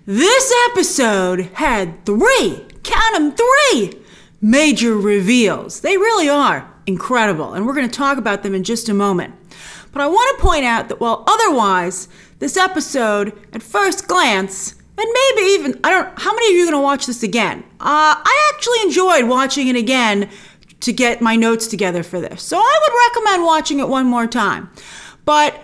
This episode had count 'em, 3 major reveals. They really are incredible, and we're going to talk about them in just a moment. But I want to point out that while otherwise, this episode, at first glance, and maybe even, how many of you are going to watch this again? I actually enjoyed watching it again to get my notes together for this. So I would recommend watching it one more time. But,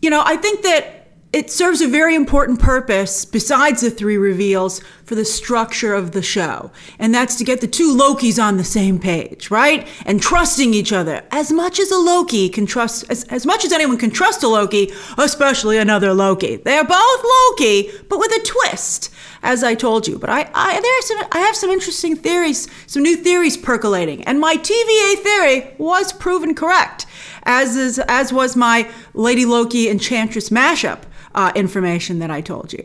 I think that it serves a very important purpose, besides the 3 reveals, for the structure of the show. And that's to get the 2 Lokis on the same page, right? And trusting each other as much as a Loki can trust, as much as anyone can trust a Loki, especially another Loki. They're both Loki, but with a twist, as I told you. But I have some interesting theories, some new theories percolating. And my TVA theory was proven correct, as was my Lady Loki Enchantress mashup information that I told you.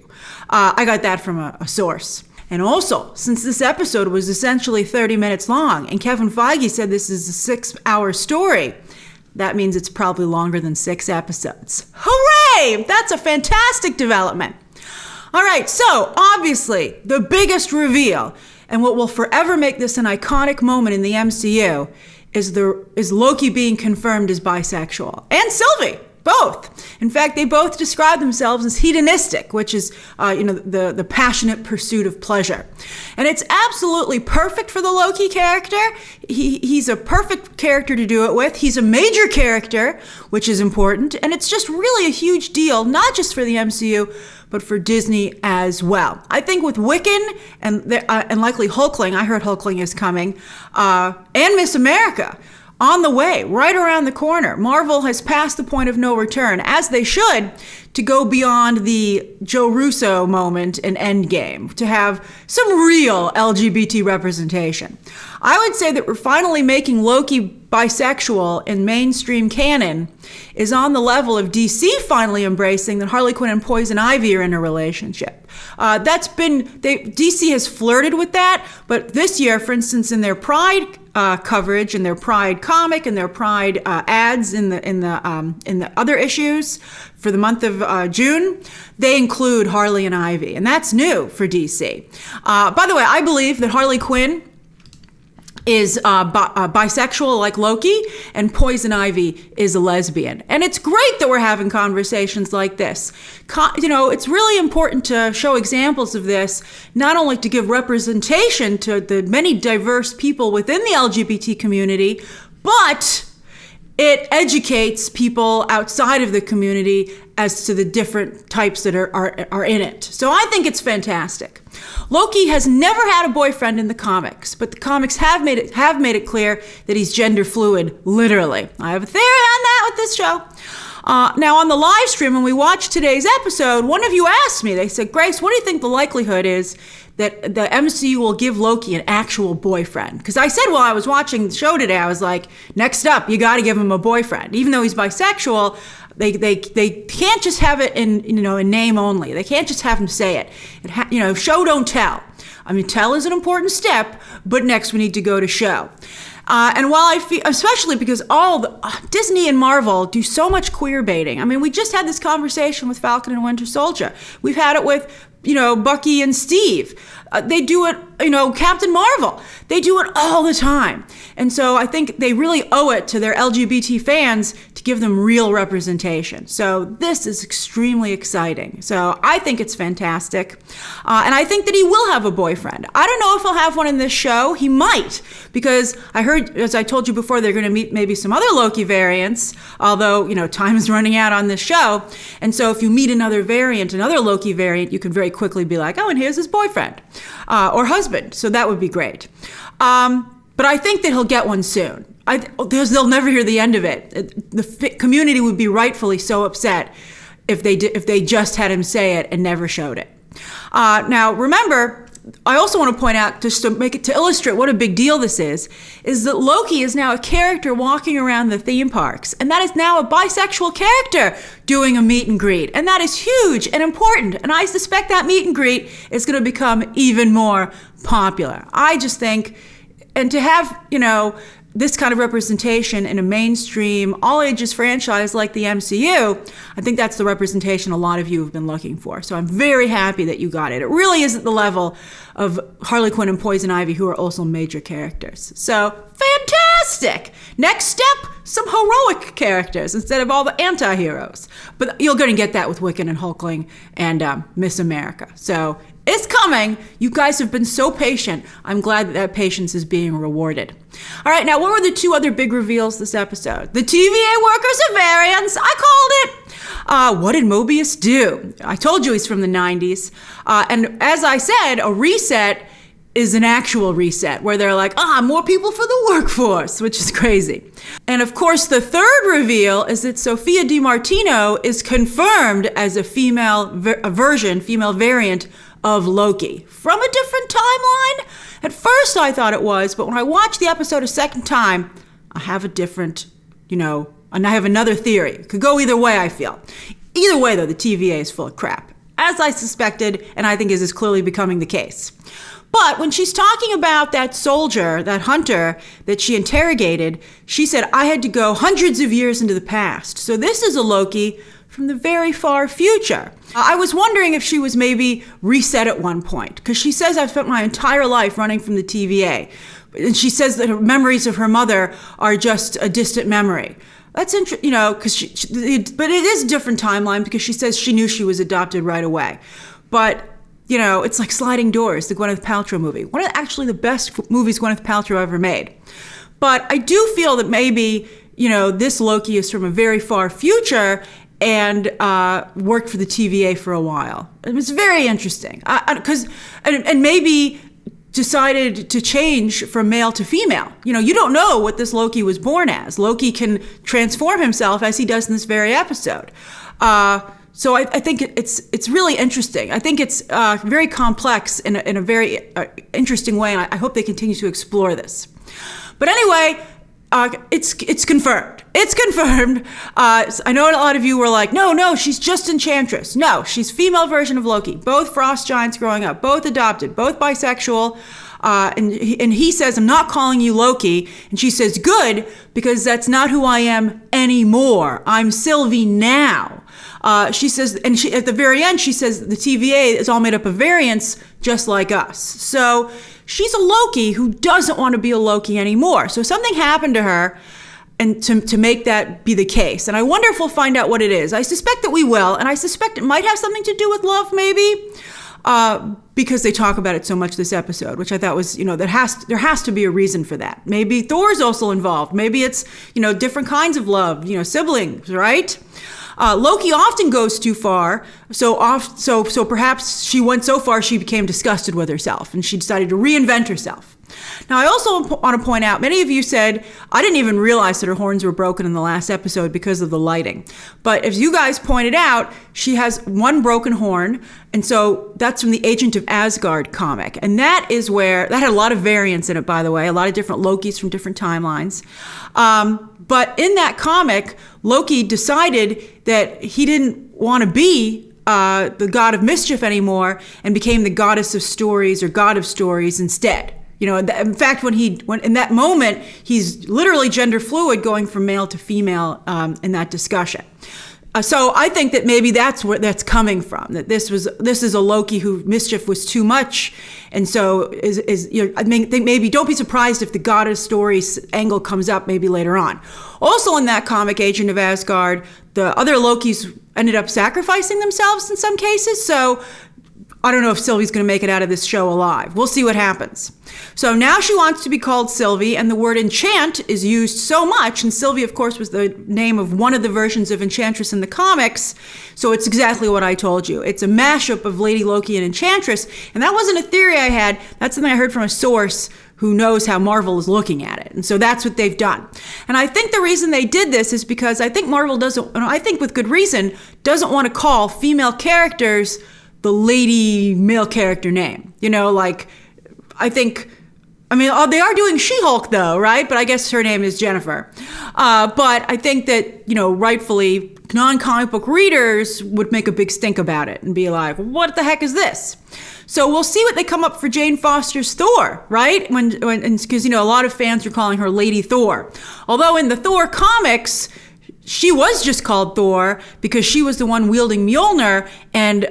I got that from a source. And also, since this episode was essentially 30 minutes long, and Kevin Feige said this is a 6-hour story, that means it's probably longer than 6 episodes. Hooray! That's a fantastic development. All right, so obviously, the biggest reveal, and what will forever make this an iconic moment in the MCU, is Loki being confirmed as bisexual. And Sylvie! Both. In fact, they both describe themselves as hedonistic, which is, the passionate pursuit of pleasure. And it's absolutely perfect for the Loki character. He's a perfect character to do it with. He's a major character, which is important. And it's just really a huge deal, not just for the MCU, but for Disney as well. I think with Wiccan and likely Hulkling, I heard Hulkling is coming, and Miss America, on the way, right around the corner. Marvel has passed the point of no return, as they should, to go beyond the Joe Russo moment in Endgame, to have some real LGBT representation. I would say that we're finally making Loki bisexual in mainstream canon is on the level of DC finally embracing that Harley Quinn and Poison Ivy are in a relationship. DC has flirted with that, but this year, for instance, in their Pride coverage, in their Pride comic, and their Pride ads in the other issues for the month of June, they include Harley and Ivy, and that's new for DC. By the way, I believe that Harley Quinn is bisexual like Loki, and Poison Ivy is a lesbian. And it's great that we're having conversations like this. It's really important to show examples of this, not only to give representation to the many diverse people within the LGBT community, but it educates people outside of the community as to the different types that are in it. So I think it's fantastic. Loki has never had a boyfriend in the comics, but the comics have made it clear that he's gender fluid, literally. I have a theory on that with this show. Now, on the live stream, when we watched today's episode, one of you asked me, they said, Grace, what do you think the likelihood is that the MCU will give Loki an actual boyfriend? Because I said while I was watching the show today, I was like, next up, you got to give him a boyfriend. Even though he's bisexual, they can't just have it in name only. They can't just have him say it. Show don't tell. I mean, tell is an important step, but next we need to go to show. And while I feel, especially because Disney and Marvel do so much queer baiting. I mean, we just had this conversation with Falcon and Winter Soldier. We've had it with, Bucky and Steve. They do it, Captain Marvel. They do it all the time. And so I think they really owe it to their LGBT fans to give them real representation. So this is extremely exciting. So I think it's fantastic. And I think that he will have a boyfriend. I don't know if he'll have one in this show. He might, because I heard, as I told you before, they're going to meet maybe some other Loki variants, although, time is running out on this show. And so if you meet another Loki variant, you can very quickly be like, oh, and here's his boyfriend or husband. So that would be great. But I think that he'll get one soon. They'll never hear the end of it. The community would be rightfully so upset if they just had him say it and never showed it. Now, remember, I also want to point out, just to illustrate what a big deal this is that Loki is now a character walking around the theme parks, and that is now a bisexual character doing a meet and greet, and that is huge and important, and I suspect that meet and greet is going to become even more popular. I just think, and to have, this kind of representation in a mainstream, all-ages franchise like the MCU, I think that's the representation a lot of you have been looking for. So I'm very happy that you got it. It really is at the level of Harley Quinn and Poison Ivy, who are also major characters. So fantastic! Next step, some heroic characters instead of all the anti-heroes. But you're going to get that with Wiccan and Hulkling and Miss America. So it's coming. You guys have been so patient. I'm glad that that patience is being rewarded. All right, now what were the two other big reveals this episode? The TVA workers are variants. I called it. What did Mobius do? I told you he's from the 90s. And as I said, a reset is an actual reset where they're like, more people for the workforce, which is crazy. And of course, the third reveal is that Sophia Di Martino is confirmed as a female variant of Loki from a different timeline. At first I thought it was, but when I watched the episode a second time, I have a different, and I have another theory. It could go either way, I feel. Either way, though, the TVA is full of crap, as I suspected, and I think is clearly becoming the case. But when she's talking about that soldier, that hunter that she interrogated, she said, I had to go hundreds of years into the past. So this is a Loki from the very far future. I was wondering if she was maybe reset at one point, because she says, I've spent my entire life running from the TVA. And she says that her memories of her mother are just a distant memory. That's interesting, because but it is a different timeline because she says she knew she was adopted right away. But it's like Sliding Doors, the Gwyneth Paltrow movie. One of the best movies Gwyneth Paltrow ever made. But I do feel that maybe, this Loki is from a very far future and worked for the TVA for a while. It was very interesting. And maybe decided to change from male to female. You don't know what this Loki was born as. Loki can transform himself as he does in this very episode. So I think it's really interesting. I think it's very complex in a very interesting way, and I hope they continue to explore this. But anyway, it's confirmed. It's confirmed. I know a lot of you were like, no, she's just Enchantress. No, she's female version of Loki. Both frost giants growing up, both adopted, both bisexual. And he says, I'm not calling you Loki. And she says, good, because that's not who I am anymore. I'm Sylvie now. She says, and at the very end, she says the TVA is all made up of variants just like us. So she's a Loki who doesn't want to be a Loki anymore. So something happened to her and to make that be the case. And I wonder if we'll find out what it is. I suspect that we will. And I suspect it might have something to do with love, maybe. Because they talk about it so much this episode, which I thought was, there has to be a reason for that. Maybe Thor's also involved. Maybe it's, different kinds of love, siblings, right? Loki often goes too far, so perhaps she went so far she became disgusted with herself and she decided to reinvent herself. Now, I also want to point out, many of you said, I didn't even realize that her horns were broken in the last episode because of the lighting. But as you guys pointed out, she has one broken horn, and so that's from the Agent of Asgard comic. And that had a lot of variants in it, by the way, a lot of different Lokis from different timelines. But in that comic, Loki decided that he didn't want to be the god of mischief anymore and became the goddess of stories or god of stories instead. In fact, when in that moment, he's literally gender fluid, going from male to female in that discussion. So I think that maybe that's where that's coming from. That this is a Loki who mischief was too much, and so I think maybe don't be surprised if the goddess stories angle comes up maybe later on. Also in that comic, Agent of Asgard, the other Lokis ended up sacrificing themselves in some cases. So I don't know if Sylvie's going to make it out of this show alive. We'll see what happens. So now she wants to be called Sylvie, and the word enchant is used so much, and Sylvie, of course, was the name of one of the versions of Enchantress in the comics, so it's exactly what I told you. It's a mashup of Lady Loki and Enchantress, and that wasn't a theory I had. That's something I heard from a source who knows how Marvel is looking at it. And so that's what they've done. And I think the reason they did this is because I think Marvel I think with good reason, doesn't want to call female characters the lady male character name. They are doing She-Hulk though, right? But I guess her name is Jennifer. But I think that, rightfully non-comic book readers would make a big stink about it and be like, what the heck is this? So we'll see what they come up for Jane Foster's Thor, right? Because, a lot of fans are calling her Lady Thor. Although in the Thor comics, she was just called Thor because she was the one wielding Mjolnir, and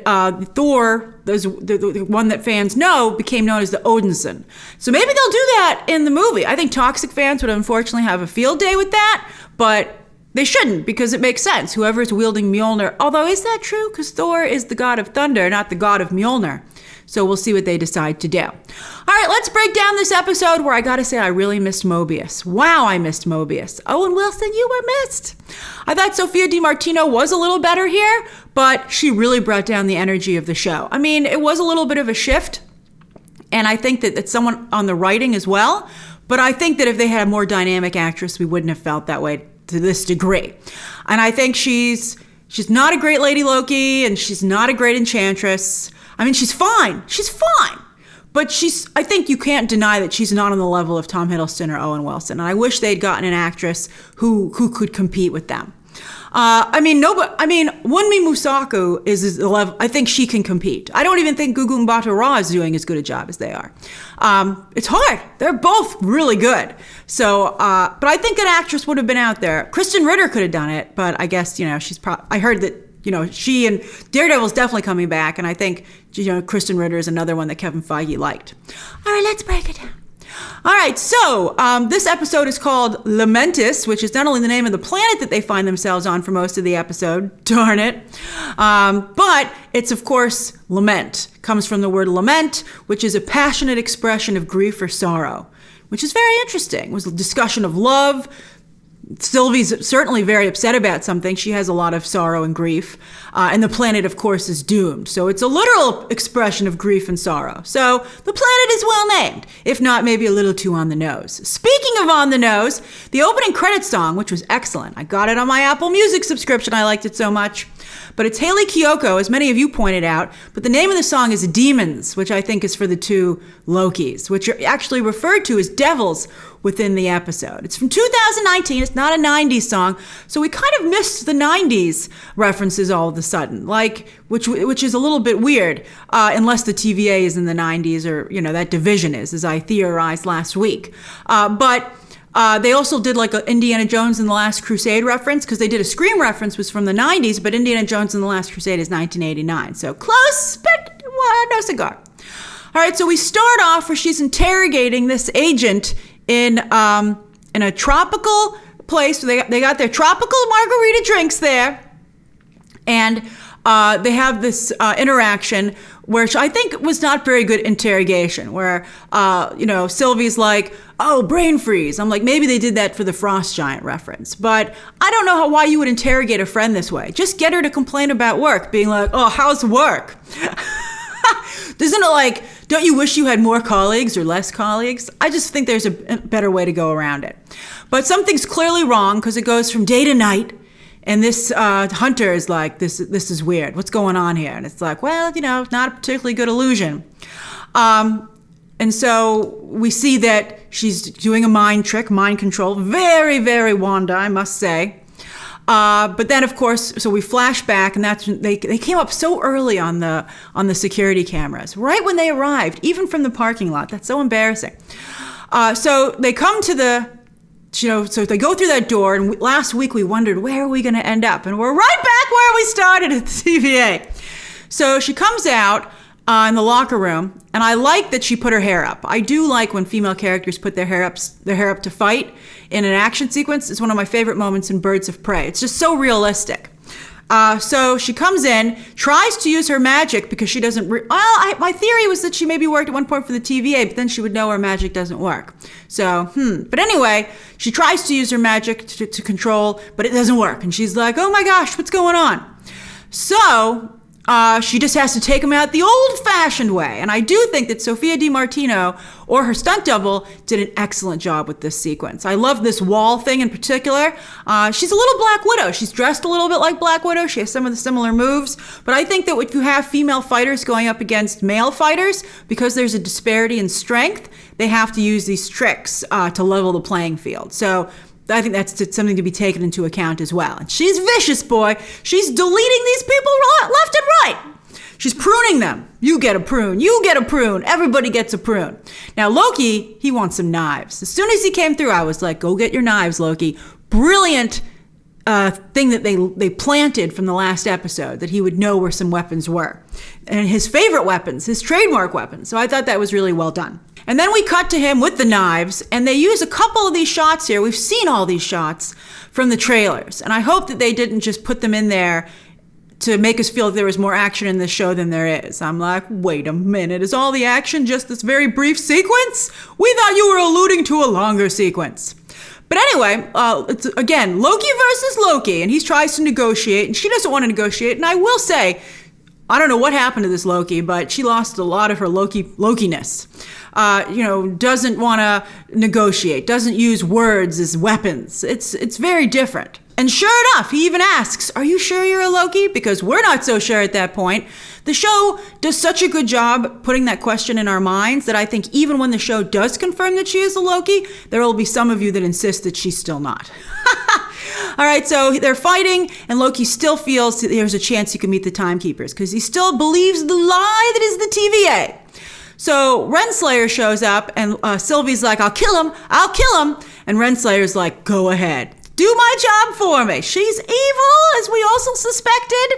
Thor, the one that fans know, became known as the Odinson. So maybe they'll do that in the movie. I think toxic fans would unfortunately have a field day with that, but they shouldn't, because it makes sense. Whoever is wielding Mjolnir, although is that true? Because Thor is the god of thunder, not the god of Mjolnir. So we'll see what they decide to do. All right, let's break down this episode where I gotta say I really missed Mobius. Wow, I missed Mobius. Owen Wilson, you were missed. I thought Sophia Di Martino was a little better here, but she really brought down the energy of the show. I mean, it was a little bit of a shift, and I think that it's someone on the writing as well, but I think that if they had a more dynamic actress, we wouldn't have felt that way to this degree. And I think she's not a great Lady Loki, and she's not a great Enchantress. I mean, she's fine. She's fine. But I think you can't deny that she's not on the level of Tom Hiddleston or Owen Wilson. And I wish they'd gotten an actress who could compete with them. Wunmi Musaku is the level. I think she can compete. I don't even think Gugu Mbatha Raw is doing as good a job as they are. It's hard. They're both really good. So, but I think an actress would have been out there. Kristen Ritter could have done it, but I guess, I heard that, she and Daredevil's definitely coming back, and I think, Kristen Ritter is another one that Kevin Feige liked. All right, let's break it down. All right, so this episode is called Lamentis, which is not only the name of the planet that they find themselves on for most of the episode, darn it, but it's, of course, lament. Comes from the word lament, which is a passionate expression of grief or sorrow, which is very interesting. It was a discussion of love. Sylvie's certainly very upset about something. She has a lot of sorrow and grief. And the planet, of course, is doomed. So it's a literal expression of grief and sorrow. So the planet is well named, if not maybe a little too on the nose. Speaking of on the nose, the opening credits song, which was excellent. I got it on my Apple Music subscription. I liked it so much. But it's Hayley Kiyoko, as many of you pointed out. But the name of the song is Demons, which I think is for the two Lokis, which are actually referred to as devils within the episode. It's from 2019. It's not a 90s song. So we kind of missed the 90s references all of a sudden, which is a little bit weird, unless the TVA is in the 90s or, that division is, as I theorized last week. But they also did like an Indiana Jones and the Last Crusade reference, because they did a Scream reference was from the 90s, but Indiana Jones and the Last Crusade is 1989. So close, but no cigar. All right, so we start off where she's interrogating this agent in a tropical place. They got their tropical margarita drinks there, and they have this interaction which I think was not very good interrogation, where Sylvie's like, oh, brain freeze. I'm like, maybe they did that for the Frost Giant reference, but I don't know why you would interrogate a friend this way. Just get her to complain about work, being like, oh, how's work? Isn't it like, don't you wish you had more colleagues or less colleagues? I just think there's a better way to go around it. But something's clearly wrong, because it goes from day to night. And this hunter is like, this is weird. What's going on here? And it's like, well, not a particularly good illusion. And so we see that she's doing a mind trick, mind control. Very, very Wanda, I must say. But then, of course, so we flash back, and that's when they came up so early on the security cameras, right when they arrived, even from the parking lot. That's so embarrassing. So they come to so they go through that door, and last week we wondered, where are we going to end up? And we're right back where we started at the TVA. So she comes out in the locker room, and I like that she put her hair up. I do like when female characters put their hair up to fight in an action sequence. It's one of my favorite moments in Birds of Prey. It's just so realistic. So she comes in, tries to use her magic because she doesn't... my theory was that she maybe worked at one point for the TVA, but then she would know her magic doesn't work. So, But anyway, she tries to use her magic to control, but it doesn't work. And she's like, oh my gosh, what's going on? So... she just has to take him out the old-fashioned way. And I do think that Sophia Di Martino, or her stunt double, did an excellent job with this sequence. I love this wall thing in particular. She's a little Black Widow. She's dressed a little bit like Black Widow. She has some of the similar moves. But I think that if you have female fighters going up against male fighters, because there's a disparity in strength, they have to use these tricks to level the playing field. So I think that's something to be taken into account as well. And she's vicious, boy. She's deleting these people left and right. She's pruning them. You get a prune. You get a prune. Everybody gets a prune. Now, Loki, he wants some knives. As soon as he came through, I was like, go get your knives, Loki. Brilliant thing that they planted from the last episode, that he would know where some weapons were. And his favorite weapons, his trademark weapons. So I thought that was really well done. And then we cut to him with the knives, and they use a couple of these shots here. We've seen all these shots from the trailers. And I hope that they didn't just put them in there to make us feel that there was more action in this show than there is. I'm like, wait a minute, is all the action just this very brief sequence? We thought you were alluding to a longer sequence. But anyway, it's again, Loki versus Loki, and he tries to negotiate, and she doesn't want to negotiate. And I will say, I don't know what happened to this Loki, but she lost a lot of her Lokiness. Doesn't want to negotiate, doesn't use words as weapons. It's very different. And sure enough, he even asks, are you sure you're a Loki? Because we're not so sure at that point. The show does such a good job putting that question in our minds that I think even when the show does confirm that she is a Loki, there will be some of you that insist that she's still not. All right, so they're fighting, and Loki still feels that there's a chance he can meet the Timekeepers because he still believes the lie that is the TVA. So Renslayer shows up, and Sylvie's like, I'll kill him. And Renslayer's like, go ahead. Do my job for me. She's evil, as we also suspected.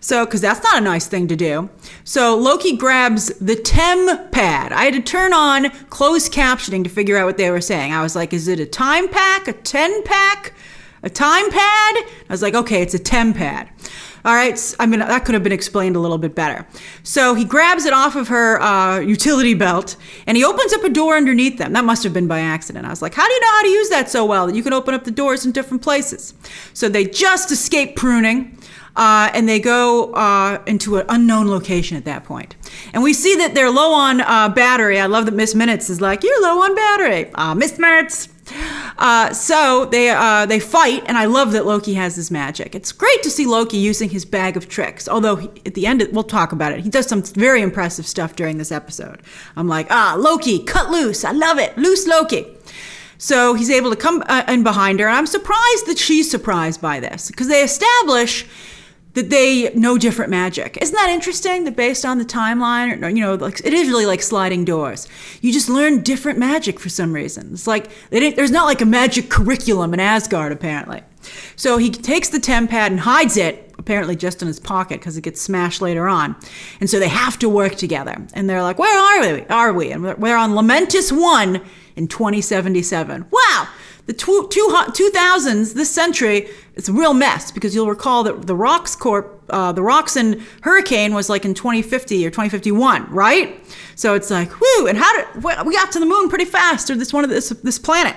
So, because that's not a nice thing to do. So Loki grabs the TemPad. I had to turn on closed captioning to figure out what they were saying. I was like, is it a time pack, a 10 pack, a time pad? I was like, okay, it's a TemPad. All right, I mean, that could have been explained a little bit better. So he grabs it off of her utility belt, and he opens up a door underneath them. That must have been by accident. I was like, how do you know how to use that so well that you can open up the doors in different places? So they just escape pruning, and they go into an unknown location at that point. And we see that they're low on battery. I love that Miss Minutes is like, you're low on battery. Miss Minutes. So they fight, and I love that Loki has his magic. It's great to see Loki using his bag of tricks, although at the end, we'll talk about it. He does some very impressive stuff during this episode. I'm like, Loki, cut loose. I love it. Loose Loki. So he's able to come in behind her, and I'm surprised that she's surprised by this, because they establish that they know different magic. Isn't that interesting? That based on the timeline, it is really like sliding doors. You just learn different magic for some reason. It's like, there's not like a magic curriculum in Asgard, apparently. So he takes the TemPad and hides it, apparently just in his pocket, because it gets smashed later on. And so they have to work together. And they're like, where are we? And we're on Lamentis 1 in 2077. Wow! The 2000s, this century, it's a real mess, because you'll recall that the Roxxon hurricane was like in 2050 or 2051, right? So it's like, whoo, and we got to the moon pretty fast, or this planet.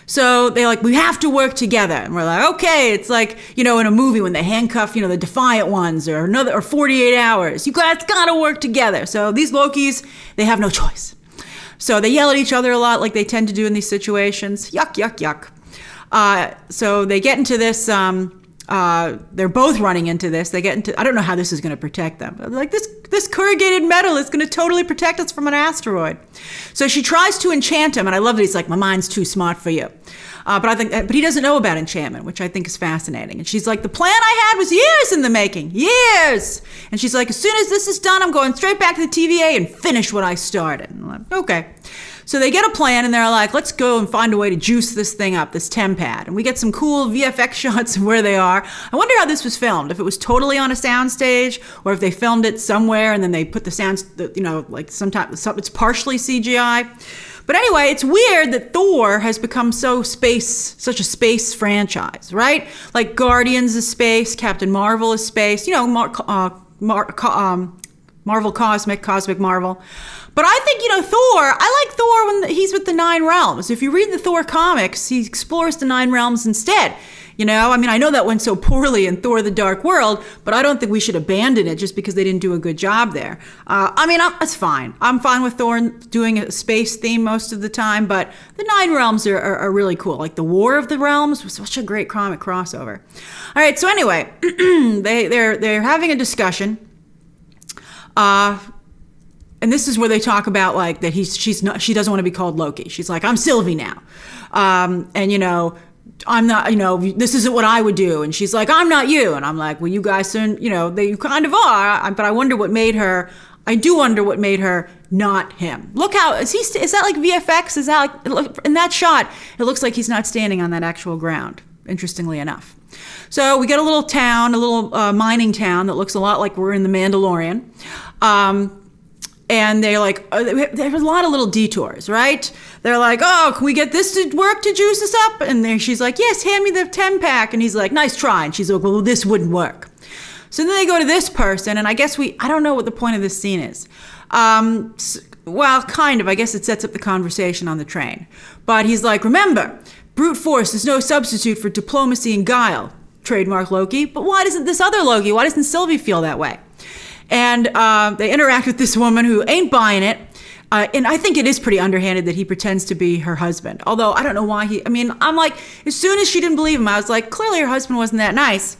So they we have to work together. And we're like, okay, it's like, in a movie when they handcuff, the Defiant Ones or 48 Hours. You guys gotta work together. So these Lokis, they have no choice. So they yell at each other a lot, like they tend to do in these situations. Yuck, yuck, yuck. So they get into this, they're both running into this. They get into, I don't know how this is going to protect them. Like this corrugated metal is going to totally protect us from an asteroid. So she tries to enchant him, and I love that he's like, my mind's too smart for you. But he doesn't know about enchantment, which I think is fascinating. And she's like, the plan I had was years in the making, years. And she's like, as soon as this is done, I'm going straight back to the TVA and finish what I started. And I'm like, okay. So they get a plan, and they're like, let's go and find a way to juice this thing up, this TemPad. And we get some cool VFX shots of where they are. I wonder how this was filmed, if it was totally on a soundstage, or if they filmed it somewhere and then they put the sounds, sometimes it's partially CGI. But anyway, it's weird that Thor has become such a space franchise, right? Like Guardians is space, Captain Marvel is space, Marvel Cosmic Marvel. But I think, Thor, I like Thor when he's with the Nine Realms. If you read the Thor comics, he explores the Nine Realms instead. I know that went so poorly in Thor: The Dark World, but I don't think we should abandon it just because they didn't do a good job there. That's fine. I'm fine with Thor doing a space theme most of the time, but the Nine Realms are really cool. Like the War of the Realms was such a great comic crossover. All right, so anyway, they're having a discussion. And this is where they talk about that she doesn't want to be called Loki. She's like, I'm Sylvie now. I'm not, this isn't what I would do. And she's like, I'm not you. And I'm like, well, you guys are, they kind of are. But I wonder what made her, I do wonder what made her not him. Look how, is that like VFX? Is that like, in that shot, it looks like he's not standing on that actual ground, interestingly enough. So we get a little town, a little mining town that looks a lot like we're in The Mandalorian. And they're like, there's a lot of little detours, right? They're like, oh, can we get this to work to juice us up? And then she's like, yes, hand me the 10-pack. And he's like, nice try. And she's like, well, this wouldn't work. So then they go to this person, and I guess I don't know what the point of this scene is. Well, kind of. I guess it sets up the conversation on the train. But he's like, remember, brute force is no substitute for diplomacy and guile, trademark Loki. But why doesn't this other Loki, why doesn't Sylvie feel that way? And they interact with this woman who ain't buying it. And I think it is pretty underhanded that he pretends to be her husband. Although I don't know why I'm like, as soon as she didn't believe him, I was like, clearly her husband wasn't that nice.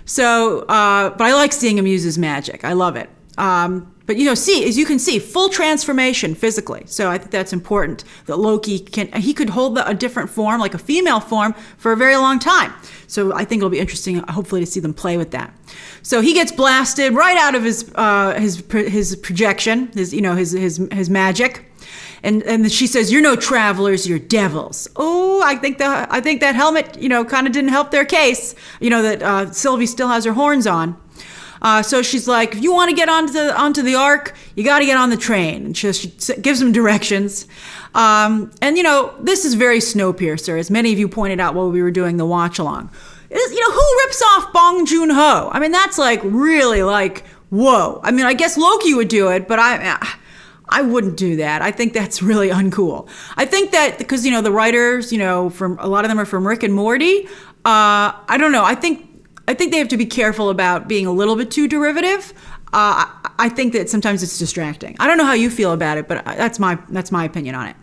So, but I like seeing him use his magic. I love it. But as you can see, full transformation physically. So I think that's important that Loki he could hold a different form, like a female form, for a very long time. So I think it'll be interesting, hopefully, to see them play with that. So he gets blasted right out of his projection, his magic. And she says, "You're no travelers, you're devils." Oh, I think that helmet, kind of didn't help their case. That Sylvie still has her horns on. So she's like, if you want to get onto the ark, you got to get on the train. And she gives them directions. This is very Snowpiercer, as many of you pointed out while we were doing the watch along. Who rips off Bong Joon-ho? I mean, that's like really like, whoa. I mean, I guess Loki would do it, but I wouldn't do that. I think that's really uncool. I think that because, the writers, from a lot of them are from Rick and Morty. I don't know. I think they have to be careful about being a little bit too derivative. I think that sometimes it's distracting. I don't know how you feel about it, but that's my opinion on it.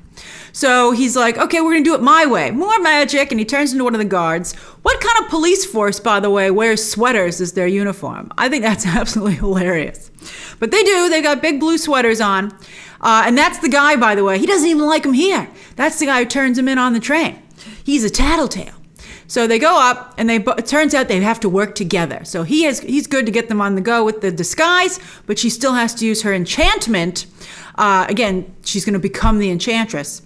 So he's like, okay, we're going to do it my way. More magic. And he turns into one of the guards. What kind of police force, by the way, wears sweaters as their uniform? I think that's absolutely hilarious. But they do. They got big blue sweaters on. And that's the guy, by the way. He doesn't even like him here. That's the guy who turns him in on the train. He's a tattletale. So they go up, and it turns out they have to work together. So he's good to get them on the go with the disguise, but she still has to use her enchantment. Again, she's going to become the Enchantress.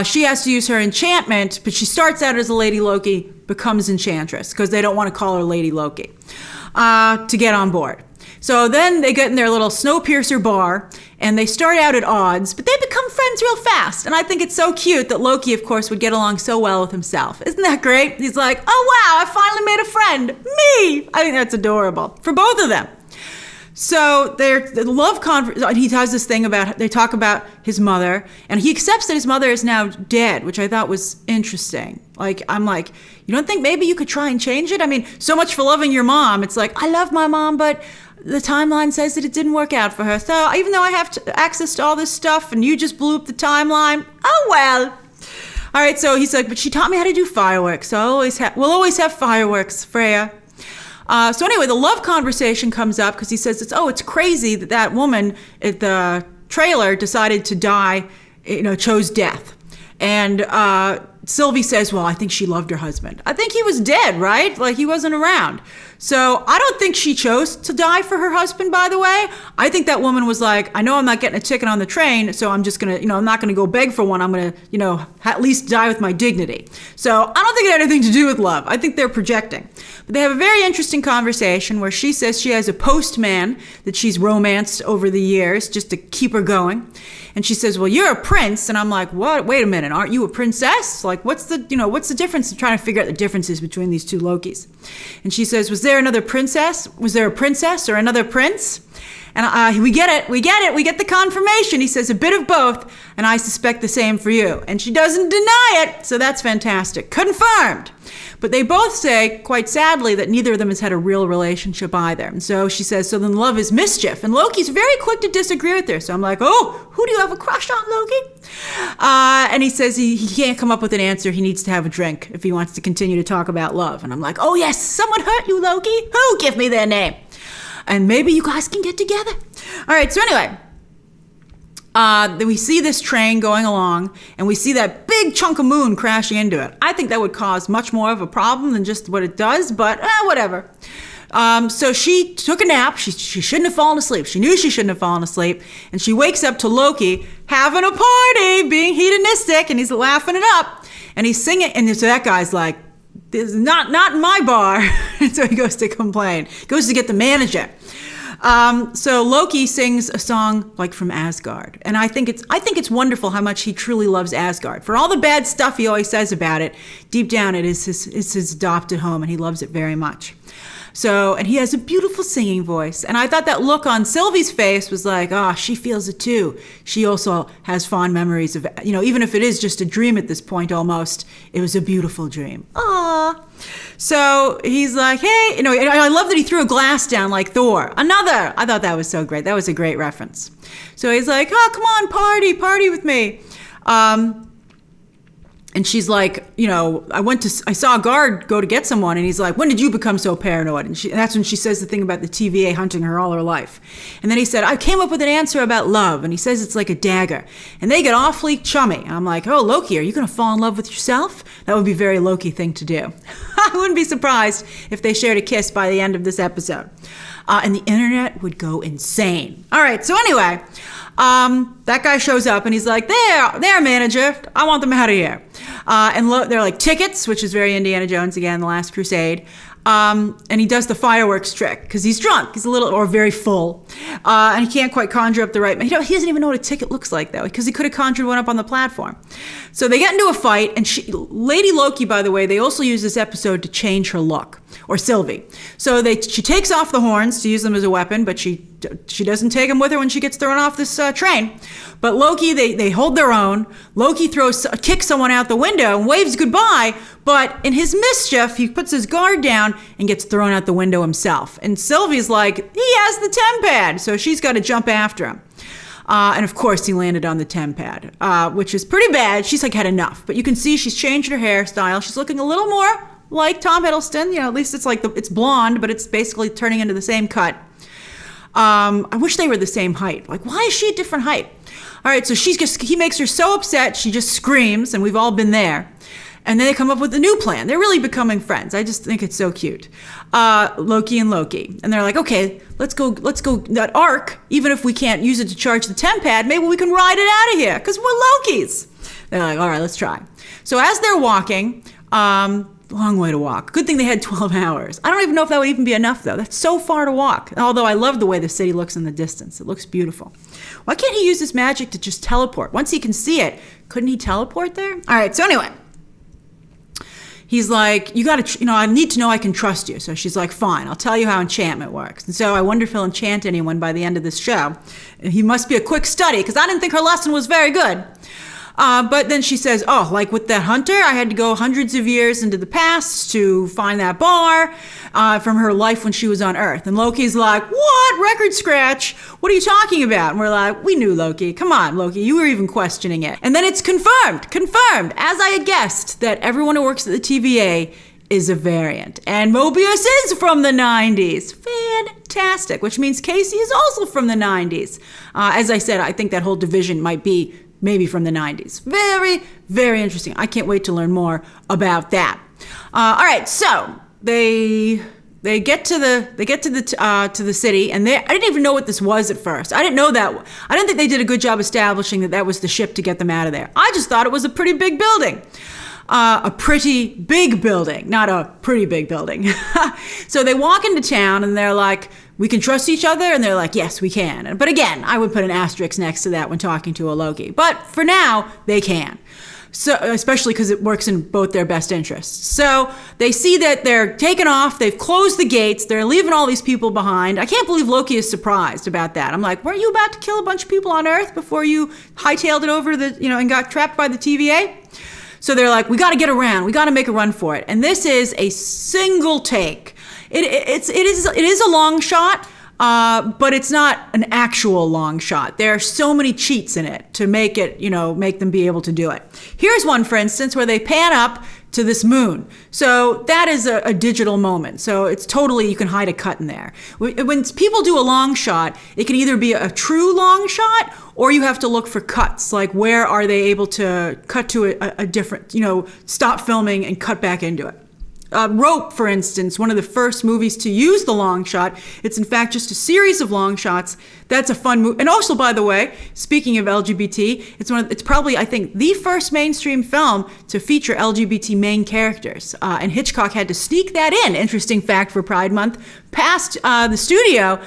She has to use her enchantment, but she starts out as a Lady Loki, becomes Enchantress, because they don't want to call her Lady Loki, to get on board. So then they get in their little Snowpiercer bar, and they start out at odds, but they become friends real fast. And I think it's so cute that Loki, of course, would get along so well with himself. Isn't that great? He's like, oh, wow, I finally made a friend. Me! I think that's adorable for both of them. So the love conversation, he has this thing they talk about his mother, and he accepts that his mother is now dead, which I thought was interesting. I'm like, you don't think maybe you could try and change it? I mean, so much for loving your mom. It's like, I love my mom, but the timeline says that it didn't work out for her. So even though I have access to all this stuff and you just blew up the timeline, oh well. All right, so he's like, but she taught me how to do fireworks. So we'll always have fireworks, Freya. So anyway, the love conversation comes up because he says, it's crazy that woman at the trailer decided to die, chose death. And Sylvie says, well, I think she loved her husband. I think he was dead, right? Like he wasn't around. So I don't think she chose to die for her husband, by the way. I think that woman was like, I know I'm not getting a ticket on the train, so I'm just going to, I'm not going to go beg for one. I'm going to, at least die with my dignity. So I don't think it had anything to do with love. I think they're projecting. But they have a very interesting conversation where she says she has a postman that she's romanced over the years just to keep her going. And she says, well, you're a prince. And I'm like, what? Wait a minute. Aren't you a princess? Like, what's the difference? I'm trying to figure out the differences between these two Lokis. And she says, was there another princess? Was there a princess or another prince? And we get it. We get the confirmation. He says a bit of both. And I suspect the same for you. And she doesn't deny it. So that's fantastic. Confirmed. But they both say, quite sadly, that neither of them has had a real relationship either. And so she says, so then love is mischief. And Loki's very quick to disagree with her. So I'm like, oh, who do you have a crush on, Loki? And he says he can't come up with an answer. He needs to have a drink if he wants to continue to talk about love. And I'm like, oh, yes, someone hurt you, Loki. Who? Give me their name. And maybe you guys can get together. All right, so anyway. Then we see this train going along, and we see that big chunk of moon crashing into it. I think that would cause much more of a problem than just what it does, but whatever. So she took a nap. She shouldn't have fallen asleep. She knew she shouldn't have fallen asleep. And she wakes up to Loki having a party, being hedonistic, and he's laughing it up. And he's singing, and so that guy's like, "This is not in my bar." And so he goes to complain. Goes to get the manager. So Loki sings a song like from Asgard, and I think it's wonderful how much he truly loves Asgard. For all the bad stuff he always says about it, deep down it is his adopted home, and he loves it very much. So, and he has a beautiful singing voice. And I thought that look on Sylvie's face was like, she feels it too. She also has fond memories of, even if it is just a dream at this point almost, it was a beautiful dream. Aww. So he's like, hey, I love that he threw a glass down like Thor. I thought that was so great. That was a great reference. So he's like, come on, party with me. And she's like, I saw a guard go to get someone, and he's like, when did you become so paranoid? And that's when she says the thing about the TVA hunting her all her life. And then he said, I came up with an answer about love, and he says it's like a dagger. And they get awfully chummy. I'm like, oh, Loki, are you going to fall in love with yourself? That would be a very Loki thing to do. I wouldn't be surprised if they shared a kiss by the end of this episode. And the internet would go insane. All right, so anyway, that guy shows up and he's like, there, manager, I want them out of here. And they're like tickets, which is very Indiana Jones again, The Last Crusade. And he does the fireworks trick because he's drunk. He's or very full. And he can't quite conjure up the right. He doesn't even know what a ticket looks like, though, because he could have conjured one up on the platform. So they get into a fight. And Lady Loki, by the way, they also use this episode to change her look, or Sylvie. So she takes off the horns to use them as a weapon, but she doesn't take them with her when she gets thrown off this train. But Loki, they hold their own. Loki kicks someone out the window and waves goodbye. But in his mischief, he puts his guard down and gets thrown out the window himself. And Sylvie's like, he has the TemPad, so she's got to jump after him. And of course, he landed on the TemPad, which is pretty bad. She's like had enough. But you can see she's changed her hairstyle. She's looking a little more like Tom Hiddleston. At least it's it's blonde, but it's basically turning into the same cut. I wish they were the same height. Like, why is she a different height? All right, so he makes her so upset, she just screams, and we've all been there. And then they come up with a new plan. They're really becoming friends. I just think it's so cute. Loki and Loki. And they're like, okay, let's go that arc, even if we can't use it to charge the TemPad, maybe we can ride it out of here, because we're Lokis. They're like, all right, let's try. So as they're walking, long way to walk. Good thing they had 12 hours. I don't even know if that would even be enough, though. That's so far to walk. Although I love the way the city looks in the distance. It looks beautiful. Why can't he use this magic to just teleport? Once he can see it, couldn't he teleport there? All right, so anyway. He's like, you got to, I need to know I can trust you. So she's like, fine, I'll tell you how enchantment works. And so I wonder if he'll enchant anyone by the end of this show. He must be a quick study, because I didn't think her lesson was very good. But then she says, like with that hunter, I had to go hundreds of years into the past to find that bar from her life when she was on Earth. And Loki's like, what? Record scratch? What are you talking about? And we're like, we knew, Loki. Come on, Loki. You were even questioning it. And then it's confirmed, as I had guessed, that everyone who works at the TVA is a variant. And Mobius is from the 90s. Fantastic. Which means Casey is also from the 90s. As I said, I think that whole division might be maybe from the 90s. Very, very interesting. I can't wait to learn more about that. All right, so they get to the city, and I didn't even know what this was at first. I didn't know that. I didn't think they did a good job establishing that was the ship to get them out of there. I just thought it was a pretty big building. A pretty big building, not a pretty big building. So they walk into town and they're like, we can trust each other? And they're like, yes, we can. But again, I would put an asterisk next to that when talking to a Loki. But for now, they can. So, especially because it works in both their best interests. So they see that they're taken off. They've closed the gates. They're leaving all these people behind. I can't believe Loki is surprised about that. I'm like, weren't you about to kill a bunch of people on Earth before you hightailed it over and got trapped by the TVA? So they're like, we got to get around. We got to make a run for it. And this is a single take. It is a long shot, but it's not an actual long shot. There are so many cheats in it to make it, make them be able to do it. Here's one, for instance, where they pan up to this moon. So that is a digital moment. So it's totally, you can hide a cut in there. When people do a long shot, it can either be a true long shot, or you have to look for cuts, like where are they able to cut to a different, stop filming and cut back into it. Rope, for instance, one of the first movies to use the long shot. It's in fact just a series of long shots. That's a fun movie. And also, by the way, speaking of LGBT, it's probably, I think, the first mainstream film to feature LGBT main characters. And Hitchcock had to sneak that in, interesting fact for Pride Month, past the studio,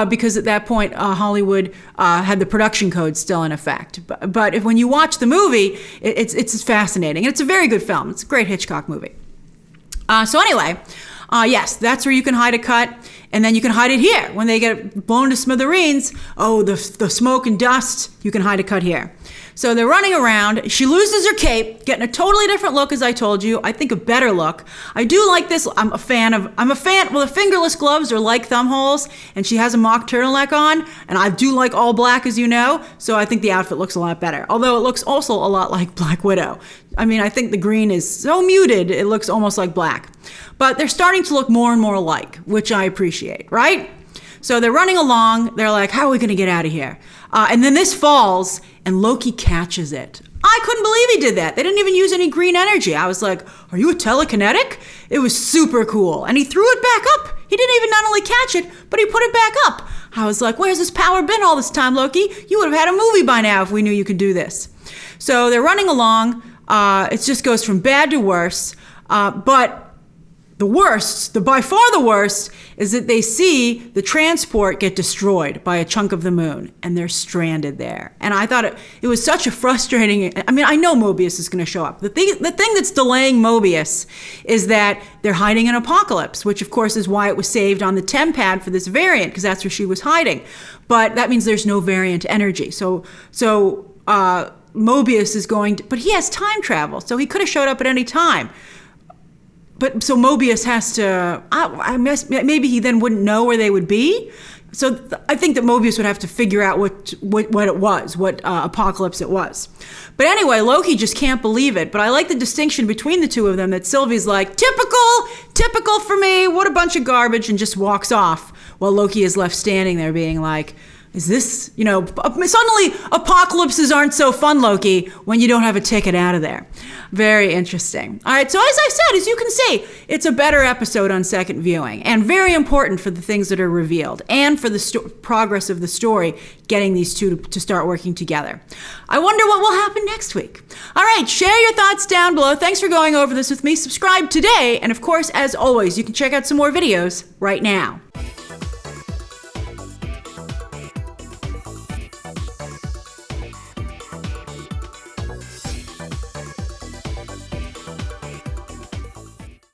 because at that point, Hollywood had the production code still in effect. But when you watch the movie, it's fascinating. And it's a very good film. It's a great Hitchcock movie. So anyway, yes, that's where you can hide a cut, and then you can hide it here. When they get blown to smithereens, the smoke and dust, you can hide a cut here. So they're running around. She loses her cape, getting a totally different look, as I told you. I think a better look. I do like this. Well, the fingerless gloves are like thumb holes, and she has a mock turtleneck on, and I do like all black, as you know, so I think the outfit looks a lot better. Although it looks also a lot like Black Widow. I mean, I think the green is so muted, it looks almost like black. But they're starting to look more and more alike, which I appreciate, right? So they're running along. They're like, how are we going to get out of here? And then this falls, and Loki catches it. I couldn't believe he did that. They didn't even use any green energy. I was like, are you a telekinetic? It was super cool. And he threw it back up. He didn't even not only catch it, but he put it back up. I was like, where's this power been all this time, Loki? You would have had a movie by now if we knew you could do this. So they're running along. It just goes from bad to worse. But the worst, by far the worst, is that they see the transport get destroyed by a chunk of the moon, and they're stranded there. And I thought it was such a frustrating, I know Mobius is going to show up. The thing that's delaying Mobius is that they're hiding an apocalypse, which of course is why it was saved on the TemPad for this variant, because that's where she was hiding. But that means there's no variant energy. So Mobius is but he has time travel, so he could have showed up at any time. But so Mobius has to, maybe he then wouldn't know where they would be. So I think that Mobius would have to figure out what it was, what apocalypse it was. But anyway, Loki just can't believe it. But I like the distinction between the two of them, that Sylvie's like, typical for me, what a bunch of garbage, and just walks off, while Loki is left standing there being like, is this, suddenly apocalypses aren't so fun, Loki, when you don't have a ticket out of there. Very interesting. All right, so as I said, as you can see, it's a better episode on second viewing, and very important for the things that are revealed, and for the progress of the story, getting these two to start working together. I wonder what will happen next week. All right, share your thoughts down below. Thanks for going over this with me. Subscribe today, and of course, as always, you can check out some more videos right now.